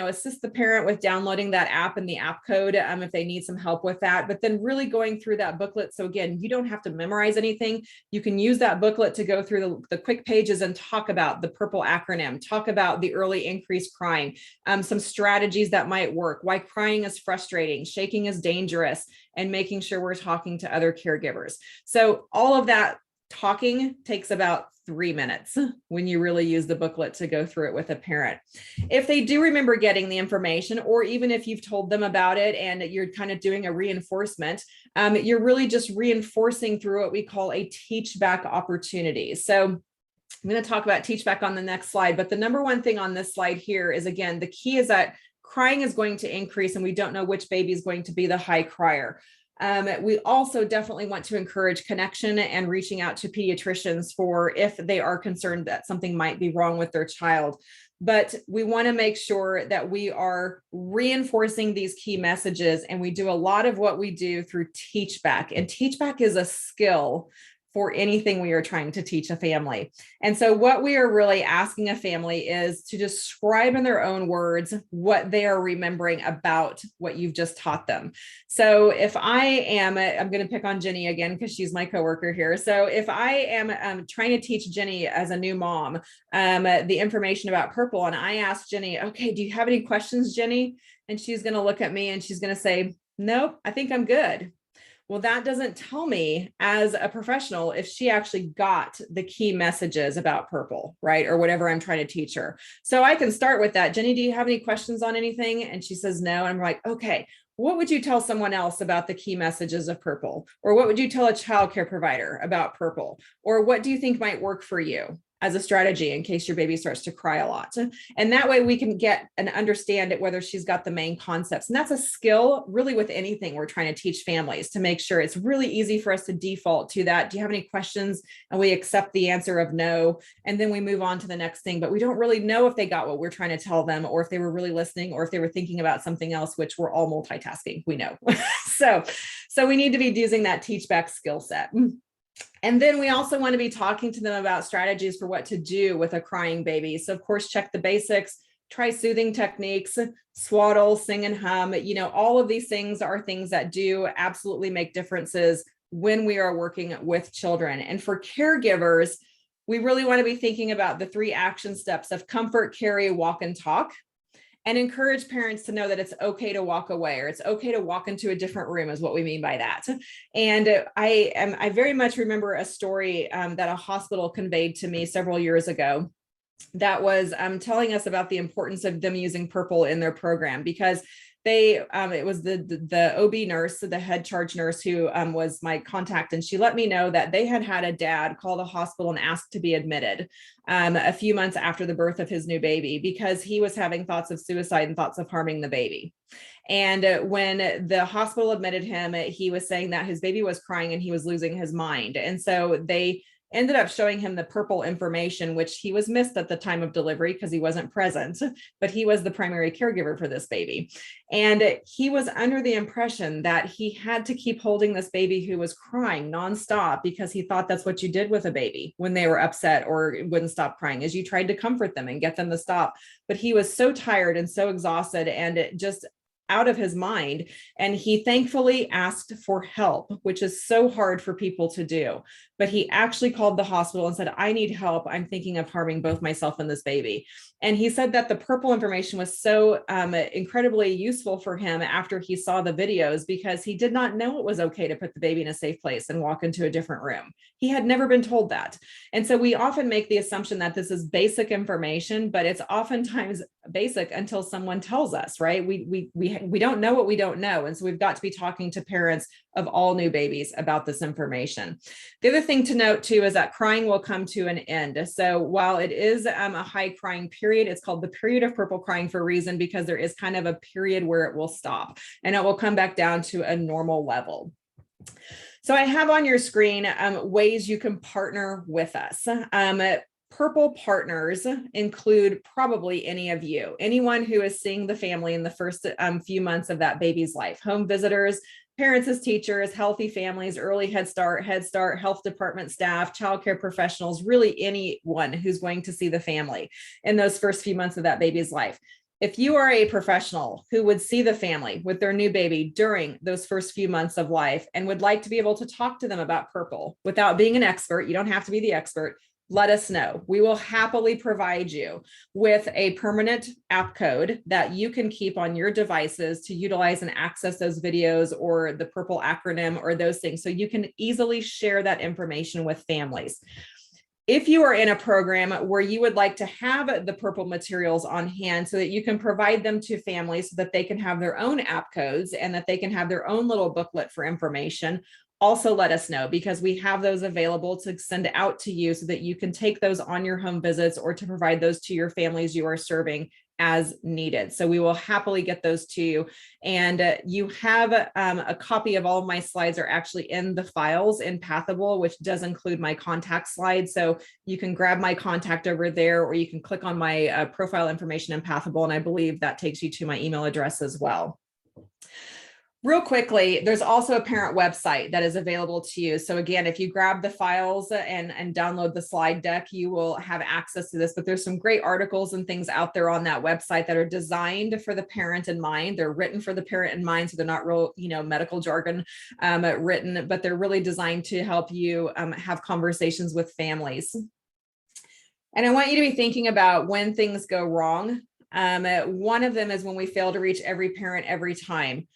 assist the parent with downloading that app and the app code if they need some help with that, but then really going through that booklet. So again, you don't have to memorize anything. You can use that booklet to go through the quick pages and talk about the purple acronym, talk about the early increased crying, some strategies that might work, why crying is frustrating, shaking is dangerous, and making sure we're talking to other caregivers. So all of that talking takes about 3 minutes when you really use the booklet to go through it with a parent. If they do remember getting the information, or even if you've told them about it and you're kind of doing a reinforcement, you're really just reinforcing through what we call a teach back opportunity. So I'm going to talk about teach back on the next slide, but the number one thing on this slide here is, again, the key is that crying is going to increase and we don't know which baby is going to be the high crier. We also definitely want to encourage connection and reaching out to pediatricians for if they are concerned that something might be wrong with their child. But we want to make sure that we are reinforcing these key messages, and we do a lot of what we do through teach back. And teach back is a skill for anything we are trying to teach a family. And so what we are really asking a family is to describe in their own words what they are remembering about what you've just taught them. So if I'm going to pick on Jenny again, because she's my coworker here. So if I am trying to teach Jenny as a new mom, the information about purple, and I ask Jenny, okay, do you have any questions, Jenny? And she's going to look at me and she's going to say, nope, I think I'm good. Well, that doesn't tell me as a professional if she actually got the key messages about purple, right? Or whatever I'm trying to teach her. So I can start with that. Jenny, do you have any questions on anything? And she says no. And I'm like, okay, what would you tell someone else about the key messages of purple? Or what would you tell a childcare provider about purple? Or what do you think might work for you as a strategy in case your baby starts to cry a lot? And that way we can get and understand it, whether she's got the main concepts. And that's a skill really with anything we're trying to teach families, to make sure it's really easy for us to default to that. Do you have any questions? And we accept the answer of no. And then we move on to the next thing, but we don't really know if they got what we're trying to tell them, or if they were really listening, or if they were thinking about something else, which we're all multitasking, we know. So we need to be using that teach back skill set. And then we also want to be talking to them about strategies for what to do with a crying baby. So of course, check the basics, try soothing techniques, swaddle, sing and hum. All of these things are things that do absolutely make differences when we are working with children. And for caregivers, we really want to be thinking about the 3 action steps of comfort, carry, walk, and talk. And encourage parents to know that it's okay to walk away, or it's okay to walk into a different room, is what we mean by that. And I very much remember a story that a hospital conveyed to me several years ago that was telling us about the importance of them using purple in their program, because it was the OB nurse, the head charge nurse, who was my contact. And she let me know that they had a dad call the hospital and ask to be admitted a few months after the birth of his new baby, because he was having thoughts of suicide and thoughts of harming the baby. And when the hospital admitted him, he was saying that his baby was crying and he was losing his mind. And so they ended up showing him the purple information, which he was missed at the time of delivery because he wasn't present, but he was the primary caregiver for this baby. And he was under the impression that he had to keep holding this baby who was crying nonstop because he thought that's what you did with a baby when they were upset or wouldn't stop crying, is you tried to comfort them and get them to stop. But he was so tired and so exhausted and just out of his mind. And he thankfully asked for help, which is so hard for people to do. But he actually called the hospital and said, I need help. I'm thinking of harming both myself and this baby. And he said that the purple information was so incredibly useful for him after he saw the videos, because he did not know it was okay to put the baby in a safe place and walk into a different room. He had never been told that. And so we often make the assumption that this is basic information, but it's oftentimes basic until someone tells us, right? We don't know what we don't know. And so we've got to be talking to parents of all new babies about this information. The other thing to note too is that crying will come to an end. So while it is a high crying period, it's called the period of purple crying for a reason, because there is kind of a period where it will stop and it will come back down to a normal level. So I have on your screen ways you can partner with us. Purple partners include probably any of you, anyone who is seeing the family in the first few months of that baby's life, home visitors, parents as teachers, healthy families, early Head Start, health department staff, childcare professionals, really anyone who's going to see the family in those first few months of that baby's life. If you are a professional who would see the family with their new baby during those first few months of life and would like to be able to talk to them about purple without being an expert, you don't have to be the expert, let us know. We will happily provide you with a permanent app code that you can keep on your devices to utilize and access those videos or the purple acronym or those things, so you can easily share that information with families. If you are in a program where you would like to have the purple materials on hand so that you can provide them to families so that they can have their own app codes and that they can have their own little booklet for information, also let us know, because we have those available to send out to you so that you can take those on your home visits or to provide those to your families you are serving as needed. So we will happily get those to you. And you have a copy of all of my slides are actually in the files in Pathable, which does include my contact slide. So you can grab my contact over there, or you can click on my profile information in Pathable. And I believe that takes you to my email address as well. Real quickly, there's also a parent website that is available to you. So again, if you grab the files and download the slide deck, you will have access to this, but there's some great articles and things out there on that website that are designed for the parent in mind. They're written for the parent in mind. So they're not real, medical jargon written, but they're really designed to help you have conversations with families. And I want you to be thinking about when things go wrong. One of them is when we fail to reach every parent every time.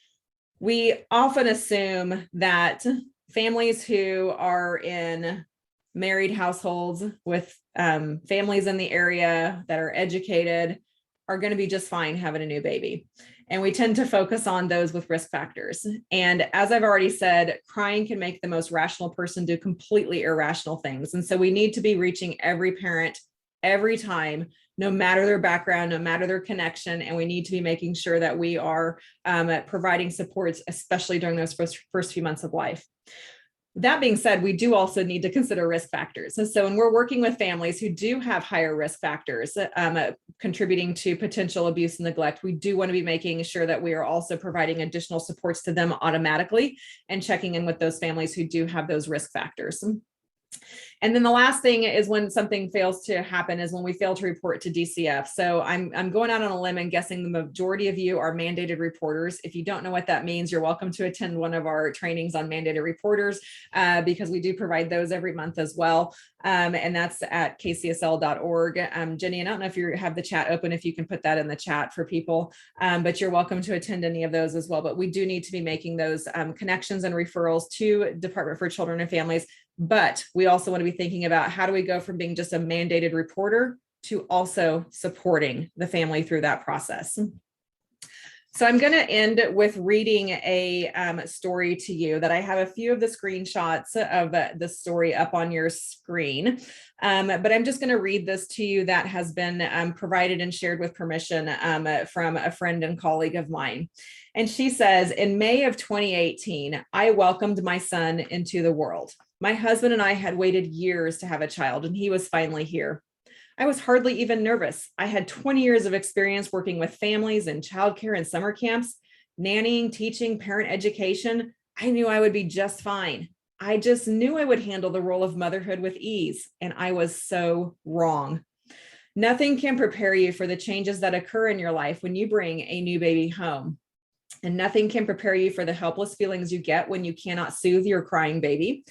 We often assume that families who are in married households with families in the area that are educated are going to be just fine having a new baby. And we tend to focus on those with risk factors. And as I've already said, crying can make the most rational person do completely irrational things. And so we need to be reaching every parent every time, no matter their background, no matter their connection. And we need to be making sure that we are providing supports, especially during those first few months of life. That being said, we do also need to consider risk factors. And so when we're working with families who do have higher risk factors contributing to potential abuse and neglect, we do want to be making sure that we are also providing additional supports to them automatically and checking in with those families who do have those risk factors. And then the last thing is when something fails to happen is when we fail to report to DCF. So I'm going out on a limb and guessing the majority of you are mandated reporters. If you don't know what that means, you're welcome to attend one of our trainings on mandated reporters because we do provide those every month as well. And that's at kcsl.org. Jenny, I don't know if you have the chat open, if you can put that in the chat for people, but you're welcome to attend any of those as well. But we do need to be making those connections and referrals to Department for Children and Families. But we also want to be thinking about how do we go from being just a mandated reporter to also supporting the family through that process. So I'm going to end with reading a story to you that I have a few of the screenshots of the story up on your screen. But I'm just going to read this to you that has been provided and shared with permission from a friend and colleague of mine. And she says, in May of 2018, I welcomed my son into the world. My husband and I had waited years to have a child, and he was finally here. I was hardly even nervous. I had 20 years of experience working with families in childcare and summer camps, nannying, teaching, parent education. I knew I would be just fine. I just knew I would handle the role of motherhood with ease, and I was so wrong. Nothing can prepare you for the changes that occur in your life when you bring a new baby home. And nothing can prepare you for the helpless feelings you get when you cannot soothe your crying baby.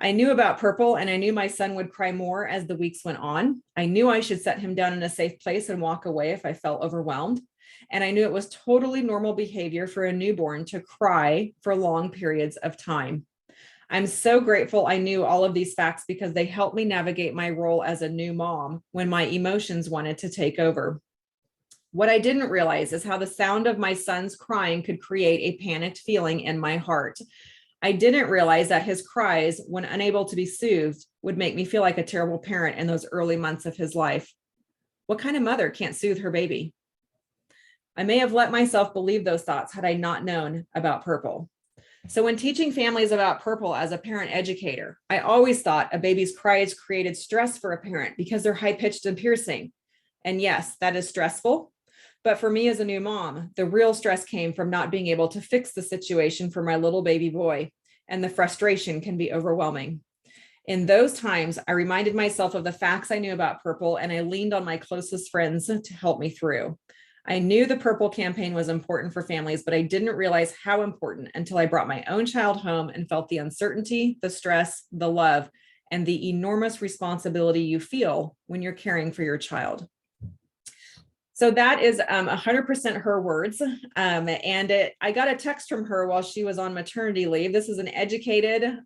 I knew about Purple, and I knew my son would cry more as the weeks went on. I knew I should set him down in a safe place and walk away if I felt overwhelmed. And I knew it was totally normal behavior for a newborn to cry for long periods of time. I'm so grateful I knew all of these facts because they helped me navigate my role as a new mom when my emotions wanted to take over. What I didn't realize is how the sound of my son's crying could create a panicked feeling in my heart. I didn't realize that his cries, when unable to be soothed, would make me feel like a terrible parent in those early months of his life. What kind of mother can't soothe her baby? I may have let myself believe those thoughts had I not known about Purple. So when teaching families about Purple as a parent educator, I always thought a baby's cries created stress for a parent because they're high-pitched and piercing. And yes, that is stressful. But for me as a new mom, the real stress came from not being able to fix the situation for my little baby boy, and the frustration can be overwhelming. In those times, I reminded myself of the facts I knew about Purple, and I leaned on my closest friends to help me through. I knew the Purple campaign was important for families, but I didn't realize how important until I brought my own child home and felt the uncertainty, the stress, the love, and the enormous responsibility you feel when you're caring for your child. So that is 100% her words. I got a text from her while she was on maternity leave. This is an educated,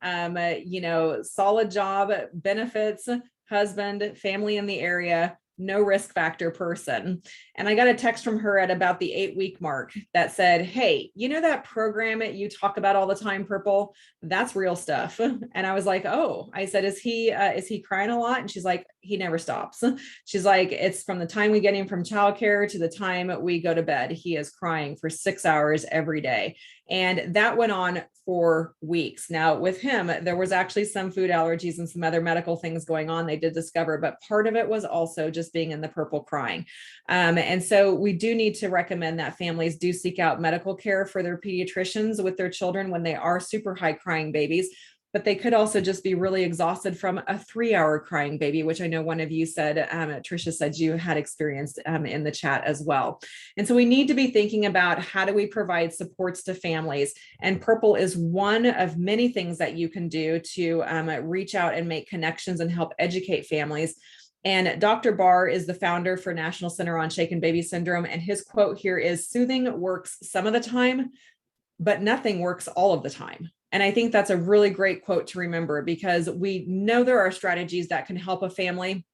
solid job, benefits, husband, family in the area, no risk factor person. And I got a text from her at about the 8-week mark that said, hey, you know that program that you talk about all the time, Purple? That's real stuff. And I was like, oh, I said, is he crying a lot? And she's like, he never stops. She's like, it's from the time we get him from childcare to the time we go to bed. He is crying for 6 hours every day. And that went on for weeks. Now with him, there was actually some food allergies and some other medical things going on they did discover, but part of it was also just being in the Purple crying. And so we do need to recommend that families do seek out medical care for their pediatricians with their children when they are super high crying babies. But they could also just be really exhausted from a 3-hour crying baby, which I know one of you said, Tricia said you had experienced in the chat as well. And so we need to be thinking about how do we provide supports to families. And Purple is one of many things that you can do to reach out and make connections and help educate families. And Dr. Barr is the founder for National Center on Shaken Baby Syndrome. And his quote here is, soothing works some of the time, but nothing works all of the time. And I think that's a really great quote to remember because we know there are strategies that can help a family,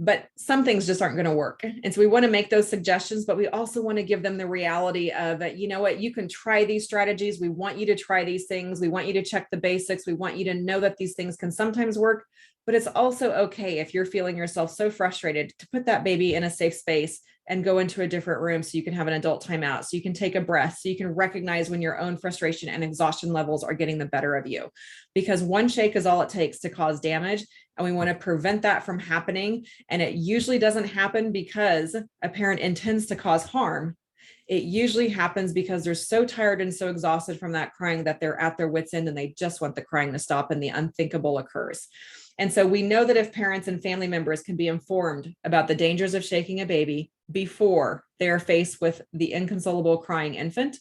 but some things just aren't going to work. And so we want to make those suggestions, but we also want to give them the reality of, you know what, you can try these strategies. We want you to try these things. We want you to check the basics. We want you to know that these things can sometimes work, but it's also okay if you're feeling yourself so frustrated to put that baby in a safe space and go into a different room so you can have an adult timeout, so you can take a breath, so you can recognize when your own frustration and exhaustion levels are getting the better of you. Because one shake is all it takes to cause damage, and we want to prevent that from happening. And it usually doesn't happen because a parent intends to cause harm. It usually happens because they're so tired and so exhausted from that crying that they're at their wits' end and they just want the crying to stop, and the unthinkable occurs. And so we know that if parents and family members can be informed about the dangers of shaking a baby before they are faced with the inconsolable crying infant,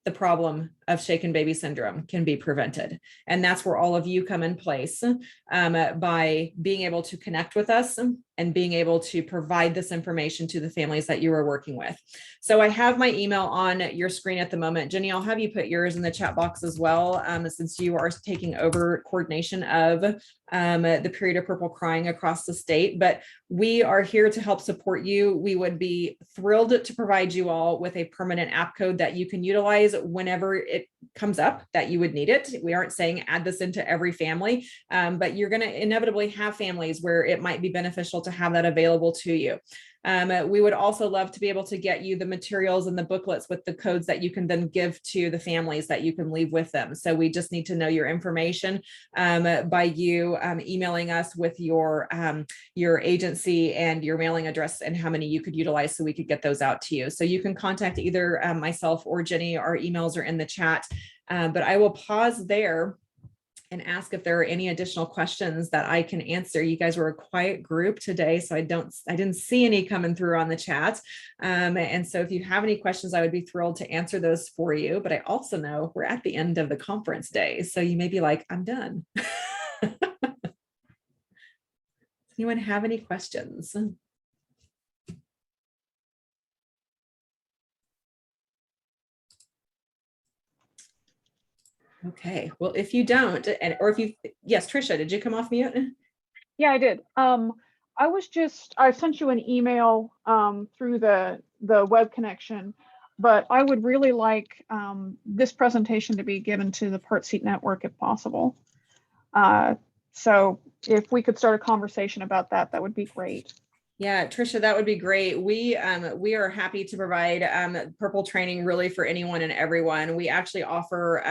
the problem of shaken baby syndrome can be prevented. And that's where all of you come in place by being able to connect with us and being able to provide this information to the families that you are working with. So I have my email on your screen at the moment. Jenny, I'll have you put yours in the chat box as well, since you are taking over coordination of the period of Purple crying across the state. But we are here to help support you. We would be thrilled to provide you all with a permanent app code that you can utilize whenever it comes up that you would need it. We aren't saying add this into every family, but you're going to inevitably have families where it might be beneficial to have that available to you. We would also love to be able to get you the materials and the booklets with the codes that you can then give to the families that you can leave with them. So we just need to know your information by you emailing us with your agency and your mailing address and how many you could utilize so we could get those out to you. So you can contact either myself or Jenny. Our emails are in the chat, but I will pause there and ask if there are any additional questions that I can answer. You guys were a quiet group today, so I didn't see any coming through on the chat. And so if you have any questions, I would be thrilled to answer those for you. But I also know we're at the end of the conference day, so you may be like, I'm done. Anyone have any questions? Okay, well, if you don't, yes, Trisha, did you come off mute? Yeah, I did. I sent you an email through the web connection, but I would really like this presentation to be given to the Part Seat Network if possible. So if we could start a conversation about that, that would be great. Yeah, Trisha, that would be great. We are happy to provide Purple training really for anyone and everyone. We actually offer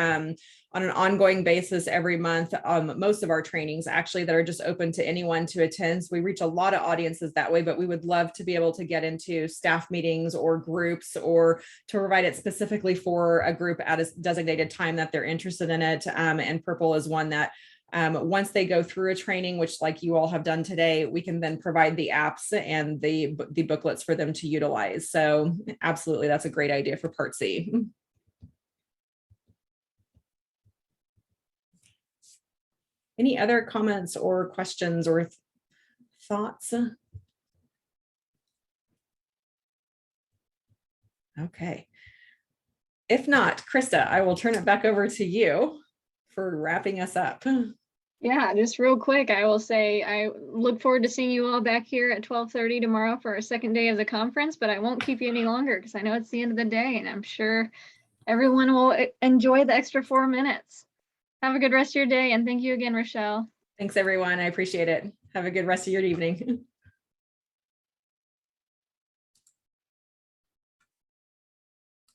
on an ongoing basis every month, most of our trainings actually that are just open to anyone to attend. So we reach a lot of audiences that way, but we would love to be able to get into staff meetings or groups or to provide it specifically for a group at a designated time that they're interested in it. And Purple is one that once they go through a training, which like you all have done today, we can then provide the apps and the booklets for them to utilize. So absolutely, that's a great idea for Part C. Any other comments or questions or thoughts? Okay. If not, Krista, I will turn it back over to you for wrapping us up. Yeah, just real quick, I will say I look forward to seeing you all back here at 12:30 tomorrow for our second day of the conference, but I won't keep you any longer because I know it's the end of the day and I'm sure everyone will enjoy the extra 4 minutes. Have a good rest of your day and thank you again, Rochelle. Thanks, everyone. I appreciate it. Have a good rest of your evening.